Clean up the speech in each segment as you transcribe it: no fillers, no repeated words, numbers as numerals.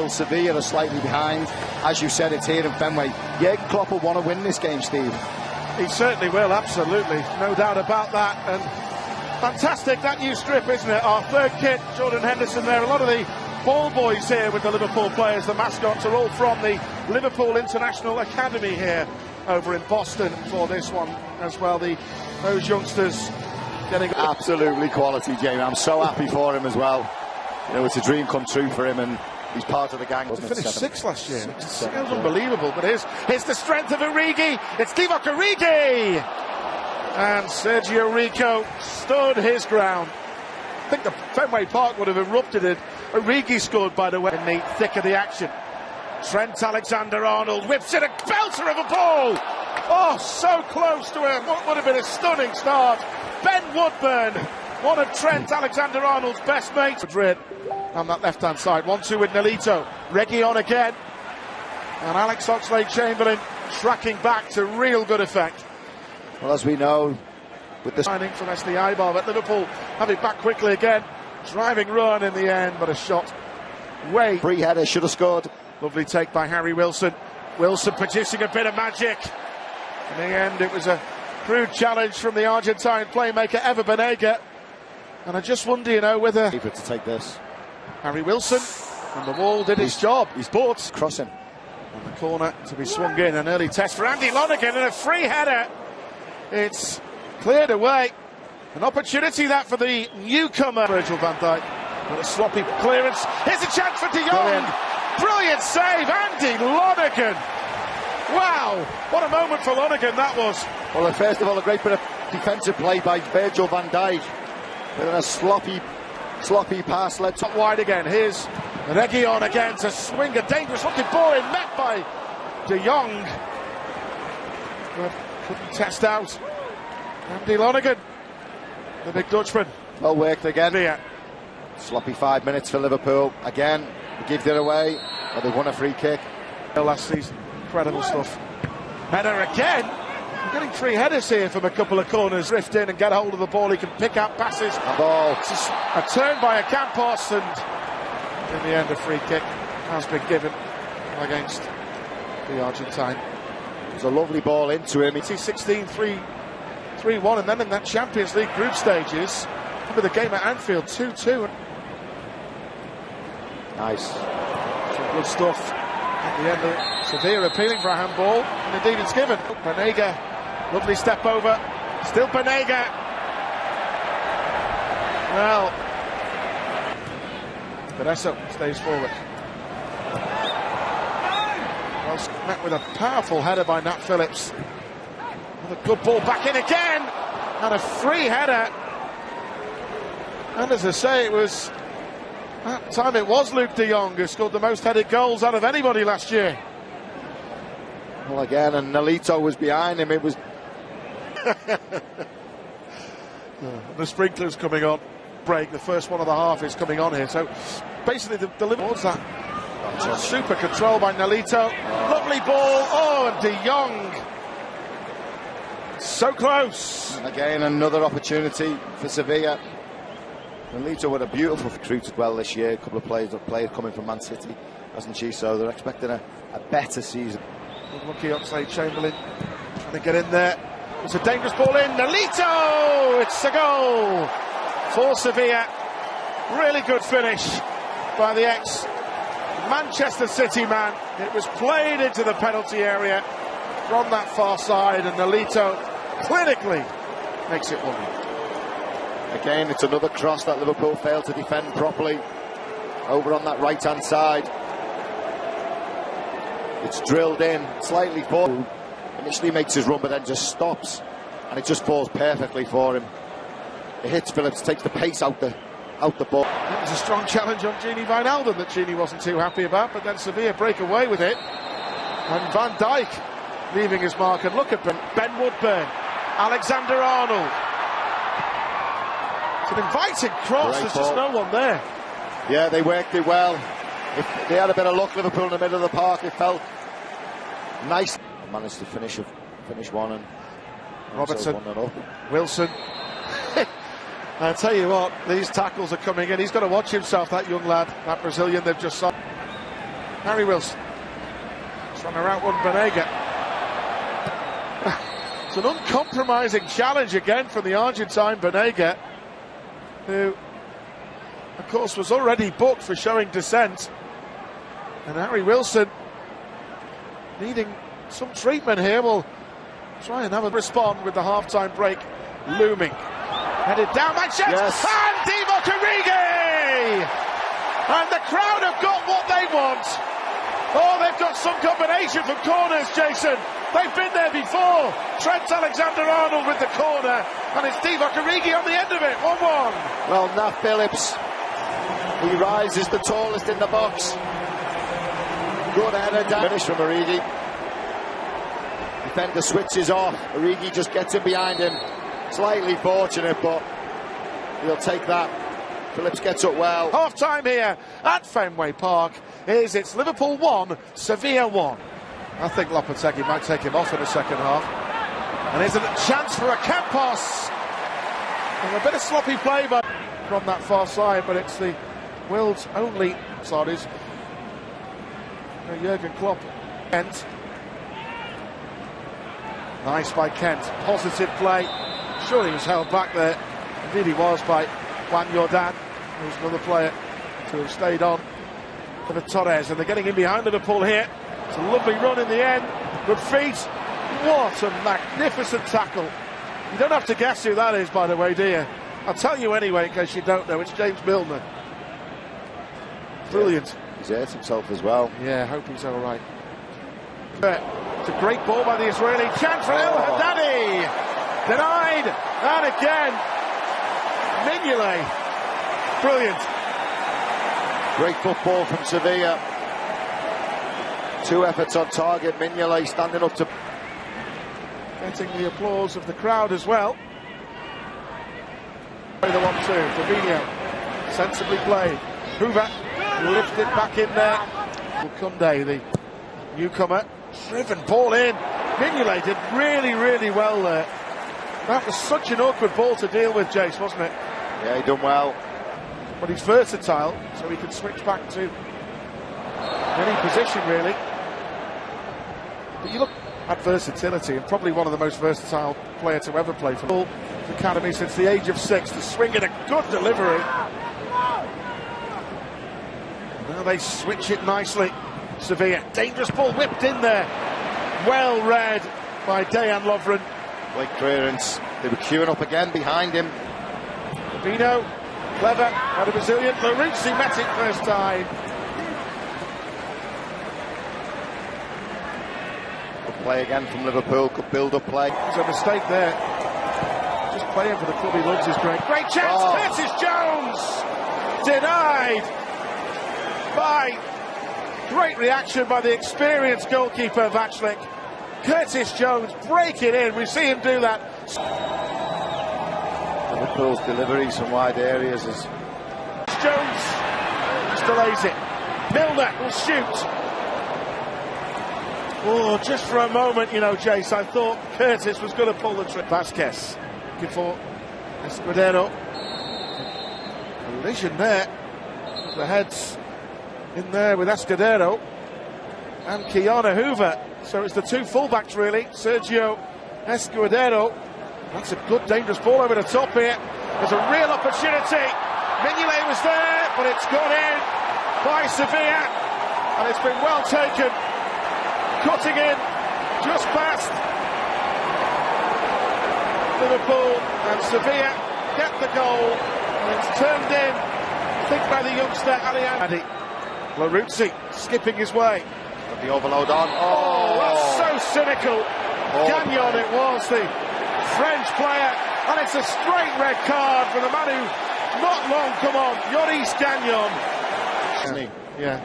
Sevilla are slightly behind. As you said, it's here in Fenway. Jürgen Klopp will want to win this game, Steve. He certainly will, absolutely. No doubt about that. And fantastic, that new strip, isn't it? Our third kit, Jordan Henderson there. A lot of the ball boys here with the Liverpool players, the mascots, are all from the Liverpool International Academy here over in Boston for this one as well. Those youngsters getting... Absolutely quality, Jamie. I'm so happy for him as well. You know, it's a dream come true for him, and he's part of the gang. He finished sixth last year. It sounds unbelievable, but here's the strength of Origi. It's Divock Origi! And Sergio Rico stood his ground. I think the Fenway Park would have erupted it. Origi scored, by the way, in the thick of the action. Trent Alexander-Arnold whips in a belter of a ball! Oh, so close to what would have been a stunning start. Ben Woodburn, one of Trent Alexander-Arnold's best mates. Madrid on that left-hand side. 1-2 with Nolito. Reguilón again. And Alex Oxlade-Chamberlain tracking back to real good effect. Well, as we know, with the signing from Esli Eibar, but Liverpool have it back quickly again. Driving run in the end, but a shot way. Free header, should have scored. Lovely take by Harry Wilson. Wilson producing a bit of magic. In the end, it was a crude challenge from the Argentine playmaker Ever Banega. And I just wonder, you know, whether... to take this. Harry Wilson on the wall did his job. He's bought. Crossing. On the corner to be swung in. An early test for Andy Lonergan and a free header. It's cleared away. An opportunity that for the newcomer. Virgil van Dijk. With a sloppy clearance. Here's a chance for De Jong. Brilliant save, Andy Lonergan. Wow, what a moment for Lonergan that was. Well, first of all, a great bit of defensive play by Virgil van Dijk. With a sloppy pass led top wide again. Here's Reguilón again to swing a dangerous looking ball in, met by De Jong. But couldn't test out Andy Lonergan, the big Dutchman. Well worked again. Yeah. Sloppy 5 minutes for Liverpool. Again, they give it away, but they won a free kick. Last season, incredible stuff. Header again. I'm getting three headers here from a couple of corners. Drift in and get hold of the ball. He can pick out passes. A ball. A turn by a Campos, and in the end, a free kick has been given against the Argentine. It was a lovely ball into him. It's 16-3-1, and then in that Champions League group stages, remember the game at Anfield, 2-2. Nice. Some good stuff. At the end of it, Sevilla appealing for a handball, and indeed it's given. Banega, lovely step over. Still Banega. Well, Beresso stays forward. Well, met with a powerful header by Nat Phillips. With a good ball back in again, and a free header. And as I say, it was... That time it was Luke de Jong who scored the most headed goals out of anybody last year. Well, again, and Nolito was behind him. It was... The sprinklers coming on. Break, the first one of the half is coming on here. So basically the towards that. Super control by Nolito. Lovely ball. Oh, and de Jong. So close. And again, another opportunity for Sevilla. Nolito with a beautiful recruited well this year. A couple of players coming from Man City, hasn't she? So they're expecting a better season. Lucky Oxlade-Chamberlain trying to get in there. It's a dangerous ball in. Nolito! It's a goal for Sevilla. Really good finish by the ex-Manchester City man. It was played into the penalty area from that far side, and Nolito clinically makes it 1-1. Again, it's another cross that Liverpool failed to defend properly. Over on that right-hand side. It's drilled in, slightly forward. Initially makes his run, but then just stops. And it just falls perfectly for him. It hits Phillips, takes the pace out the ball. That was a strong challenge on Gini Wijnaldum that Gini wasn't too happy about, but then Sevilla break away with it. And Van Dijk leaving his mark. And look at Ben Woodburn, Alexander-Arnold. It's an inviting cross, there's just no one there. Yeah, they worked it well. If they had a bit of luck, Liverpool in the middle of the park, it felt nice. Managed to finish one, and Robertson, Wilson. I tell you what, these tackles are coming in. He's got to watch himself, that young lad, that Brazilian they've just signed. Harry Wilson trying to outrun Banega. It's an uncompromising challenge again from the Argentine Banega, who of course was already booked for showing dissent, and Harry Wilson needing some treatment here. We'll try and have a respond with the half-time break looming. Headed down by Chelsea, yes. And Divock Origi! And the crowd have got what they want. Oh, they've got some combination from corners, Jason. They've been there before. Trent Alexander-Arnold with the corner, and it's Divock Origi on the end of it, 1-1. Well, Nat Phillips, he rises the tallest in the box. Good header down. Finish from Origi. Defender switches off. Origi just gets in behind him. Slightly fortunate, but he'll take that. Phillips gets up well. Half time here at Fenway Park is it's Liverpool 1, Sevilla 1. I think Lopetegui might take him off in the second half. And here's a chance for a Campos. And a bit of sloppy play from that far side, but it's the world's only Saudis. Jurgen Klopp. Kent. Nice by Kent. Positive play. Sure, he was held back there. Indeed he was by Juan Jordan, who's another player to have stayed on for the Torres. And they're getting in behind Liverpool here. It's a lovely run in the end. Good feet. What a magnificent tackle. You don't have to guess who that is, by the way, do you? I'll tell you anyway, in case you don't know. It's James Milner. Brilliant. He's hurt himself as well. Yeah, I hope he's all right. It's a great ball by the Israeli. Chance for El Haddadi. Denied. And again. Mignolet. Brilliant. Great football from Sevilla. 2 efforts on target. Mignolet standing up to... Getting the applause of the crowd as well. The 1-2. Fabinho. Sensibly played. Hoover lifted back in there. Kunde, the newcomer. Driven ball in. Mignolet did really, really well there. That was such an awkward ball to deal with, Jace, wasn't it? Yeah, he done well. But he's versatile, so he can switch back to any position, really. But you look at versatility, and probably one of the most versatile players to ever play for the academy since the age of 6. The swing and a good delivery. Now they switch it nicely. Sevilla, dangerous ball whipped in there. Well read by Dejan Lovren. Great clearance. They were queuing up again behind him. Fabinho, clever, not a Brazilian. Laruzzi met it first time. Good play again from Liverpool. Good build-up play. There's a mistake there. Just playing for the club he loves is great. Great chance, Curtis Jones! Denied by... Great reaction by the experienced goalkeeper Vaclik. Curtis Jones breaking in. We see him do that. Liverpool's deliveries from wide areas is... Jones delays it. Milner will shoot. Oh, just for a moment, you know, Jace, I thought Curtis was going to pull the trick. Vasquez looking for Escudero. Collision there. The heads in there with Escudero and Kiana Hoover. So it's the 2 fullbacks really. Sergio Escudero. That's a good dangerous ball over the top here. There's a real opportunity. Mignolet was there, but it's gone in by Sevilla. And it's been well taken. Cutting in just past Liverpool, and Sevilla get the goal. And it's turned in, I think, by the youngster Aliani. Laruzzi skipping his way. Got the overload on. Oh, that's so cynical. Gagnon it was, the French player, and it's a straight red card for the man who not long come on, Yoris Gagnon. Yeah.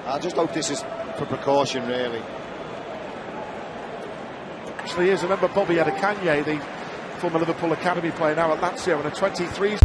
I just hope this is for precaution, really. Actually is. Remember Bobby Adekanye, the former Liverpool Academy player, now at Lazio, and a 23.